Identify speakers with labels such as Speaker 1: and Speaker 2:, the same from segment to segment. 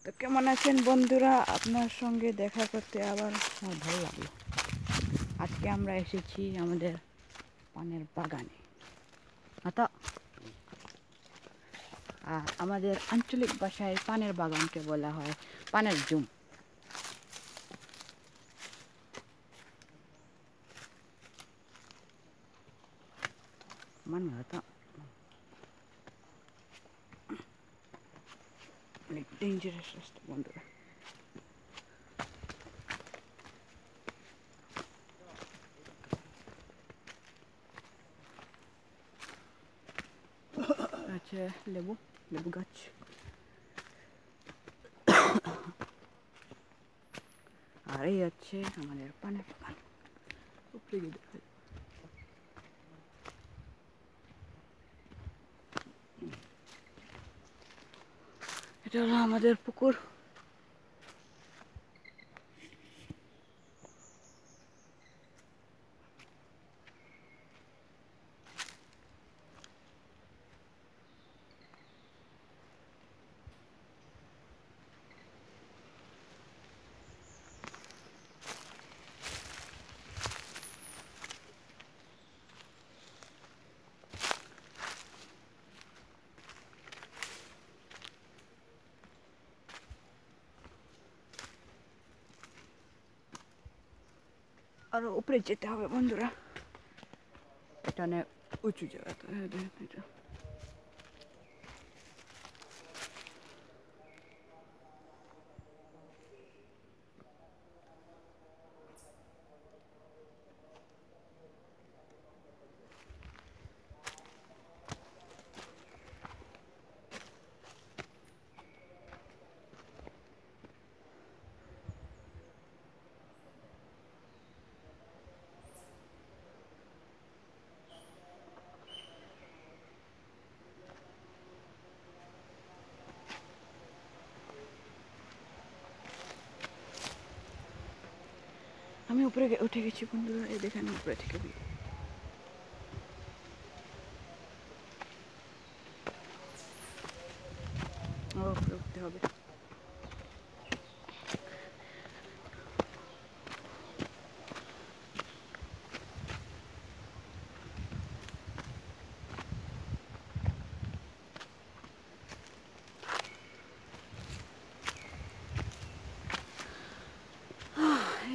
Speaker 1: তো কেমন আছেন বন্ধুরা? আপনার সঙ্গে দেখা করতে আবার আমার ভালো লাগলো। আজকে আমরা এসেছি আমাদের পানের বাগানে। আমাদের আঞ্চলিক ভাষায় পানের বাগানকে বলা হয় পানের জুম। অনেক ডেঞ্জারাস রাস্তা বন্ধুরা। আচ্ছা, লেবু গাছ। আর এই হচ্ছে আমাদের পানের বাগান। উপরে গিয়ে দেখা যায়। এটা হলো আমাদের পুকুর। আরো উপরে যেতে হবে বন্ধুরা। এটা অনেক উঁচু জায়গা। তো এটা আমি উপরে উঠে গেছি বন্ধুরা। এই দেখেন উপরে থেকে উপরে উঠতে হবে।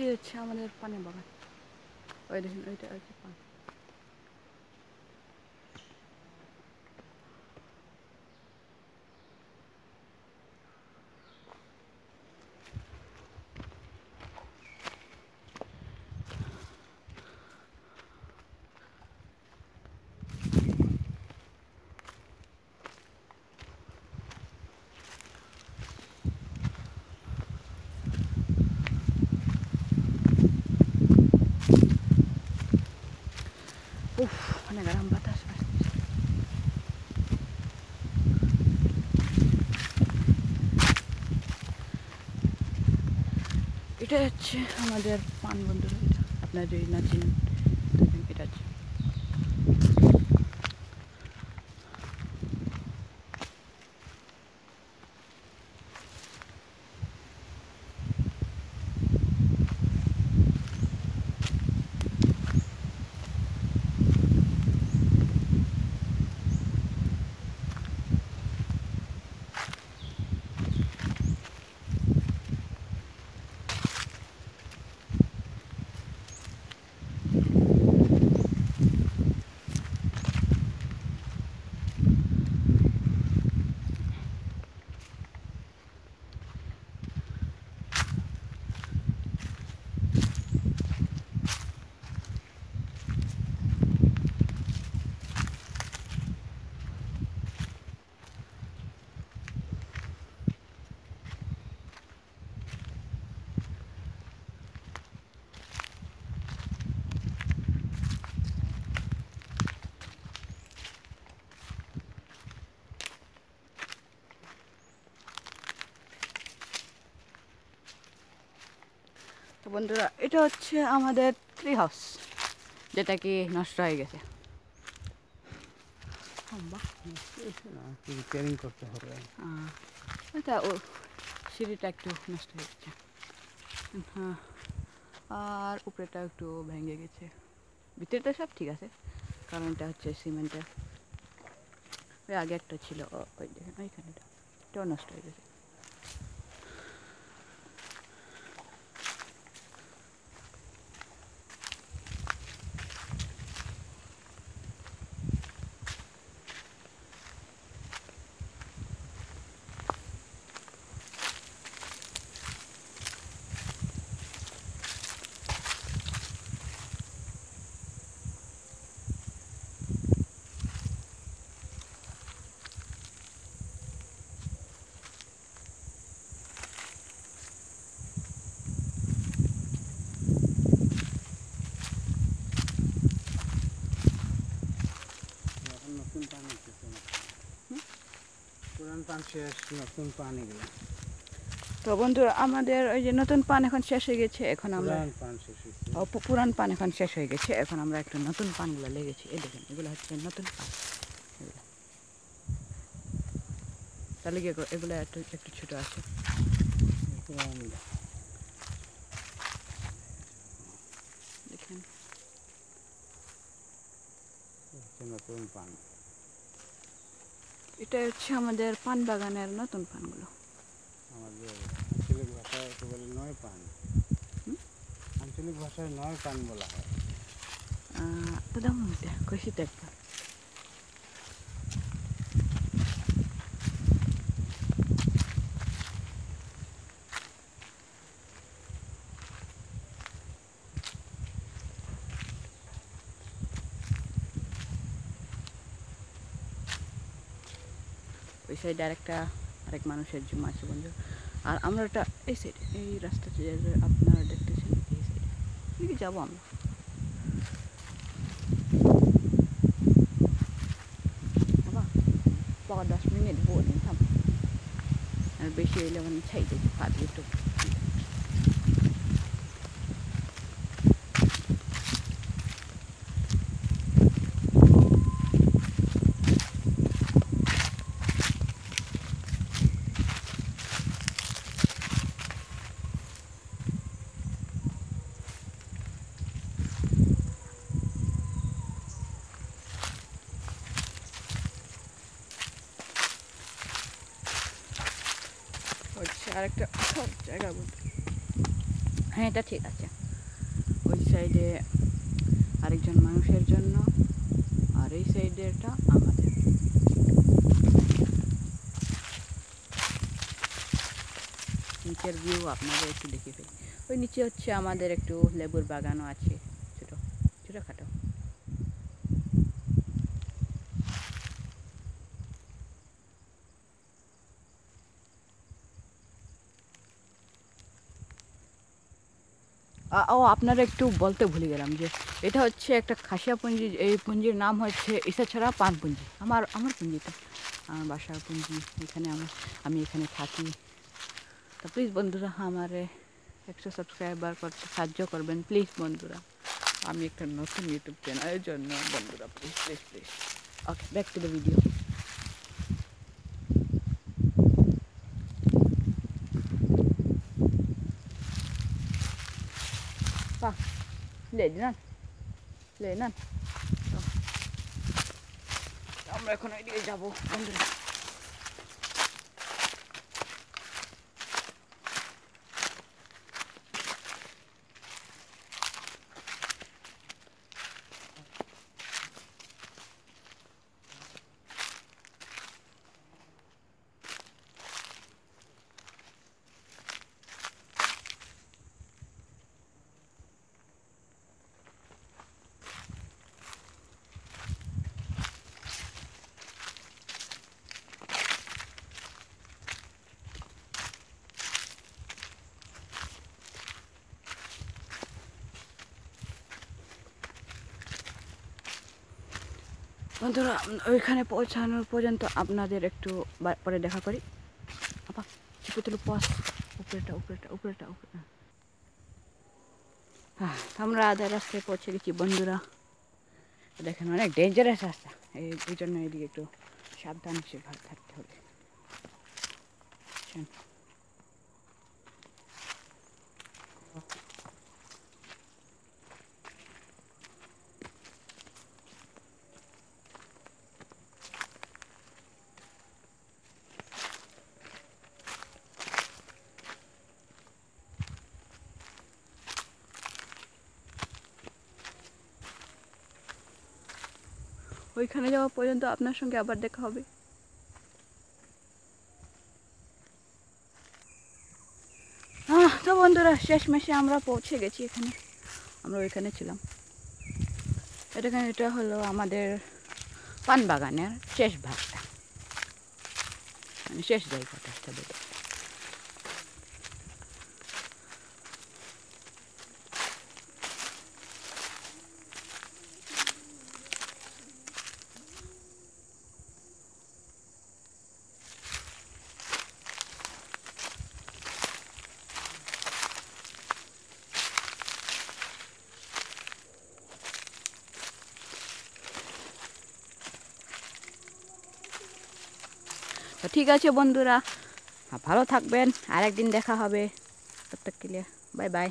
Speaker 1: এই হচ্ছে আমাদের পানের বাগান। ওই দেখেন, ওইটা হচ্ছে পান। উফ, অনেক আরাম বাতাস আসছে। এটা হচ্ছে আমাদের পান বন্ধুরা। এটা আপনারা যদি না চিনেন, এটা হচ্ছে তো বন্ধুরা, এটা হচ্ছে আমাদের ট্রি হাউস, যেটা কি নষ্ট হয়ে গেছে।
Speaker 2: রিপেয়ারিং করতে হবে।
Speaker 1: এটা সিঁড়িটা একটু নষ্ট হয়ে গেছে। হ্যাঁ, আর উপরেটা একটু ভেঙে গেছে। ভিতরটা সব ঠিক আছে, কারণ এটা হচ্ছে সিমেন্টের। ওই আগে একটা ছিল, ওই দেখেন ওইখানেটা, এটাও নষ্ট হয়ে গেছে।
Speaker 2: নতুন পানি পুরান পান শেষ, নতুন পানি গেল।
Speaker 1: তো বন্ধুরা, আমাদের ওই যে নতুন পান এখন শেষ হয়ে গেছে। এখন আমরা
Speaker 2: পুরান পান শেষ হয়েছে।
Speaker 1: পুরান পান এখন শেষ হয়ে গেছে। এখন আমরা একটু নতুন পানগুলো লেগেছি। এই দেখেন, এগুলো হচ্ছে নতুন পান। তাহলে কি এগুলো একটু একটু ছোটো আছে। দেখেন
Speaker 2: নতুন পান,
Speaker 1: এটা হচ্ছে আমাদের পান বাগানের নতুন পানগুলো।
Speaker 2: আমাদের আঞ্চলিক ভাষায় বলে নয় পান। আঞ্চলিক ভাষায় নয় পান বলা হয়।
Speaker 1: দাদা কইছি তো একটা। ওই সাইডে আরেক মানুষের জন্য আছে বন্ধু। আর আমরা এটা এই সাইডে, এই রাস্তাতে আপনারা দেখতেছেন, এই সাইডে এদিকে যাবো আমরা। বাবা 10 মিনিট বলি থাম, আর বেশি হইলে মানে ছাই দেখি পাবি একটু। হচ্ছে আরেকটা জায়গা বলতে, হ্যাঁ এটা ঠিক আছে। ওই সাইডে আরেকজন মানুষের জন্য, আর এই সাইডে এটা আমাদের। নিচের ভিউ আপনাদের একটু দেখে ফেলি। ওই নিচে হচ্ছে আমাদের একটু লেবুর বাগানও আছে, ছোটো ছোটোখাটো। ও আপনারা একটু বলতে ভুলে গেলাম যে এটা হচ্ছে একটা খাসিয়া পুঞ্জি। এই পুঞ্জির নাম হচ্ছে ইসাছড়া পান পুঞ্জি। আমার পুঞ্জিটা, আমার বাসার পুঞ্জি। এখানে আমি এখানে থাকি। তো প্লিজ বন্ধুরা, আমারে 100 সাবস্ক্রাইবার করতে সাহায্য করবেন প্লিজ বন্ধুরা। আমি একটা নতুন ইউটিউব চ্যানেলের জন্য বন্ধুরা, please please please. Okay, back to the video. Pa, lane lane, আমরা এখন ওইদিকে যাবো বন্ধুরা। বন্ধুরা, ওইখানে পৌঁছানোর পর্যন্ত আপনাদের একটু পরে দেখা করি। আপা চিপে তুলো পাস, উপরেটা উপরেটা উপরেটা উপরে। হ্যাঁ, আমরা আধা রাস্তায় পৌঁছে গেছি বন্ধুরা। দেখেন অনেক ডেঞ্জারাস রাস্তা, এই জন্য এদিকে একটু সাবধান সে থাকতে হবে। ওইখানে যাওয়া পর্যন্ত আপনার সঙ্গে আবার দেখা হবে। তো বন্ধুরা, শেষমেশে আমরা পৌঁছে গেছি এখানে। আমরা ওইখানে ছিলাম। এটা হলো আমাদের পান বাগানের শেষ ভাগটা, মানে শেষ জায়গাটা একটা বলে। তো ঠিক আছে বন্ধুরা, ভালো থাকবেন, আরেকদিন দেখা হবে। ততক্ষণ বাই বাই।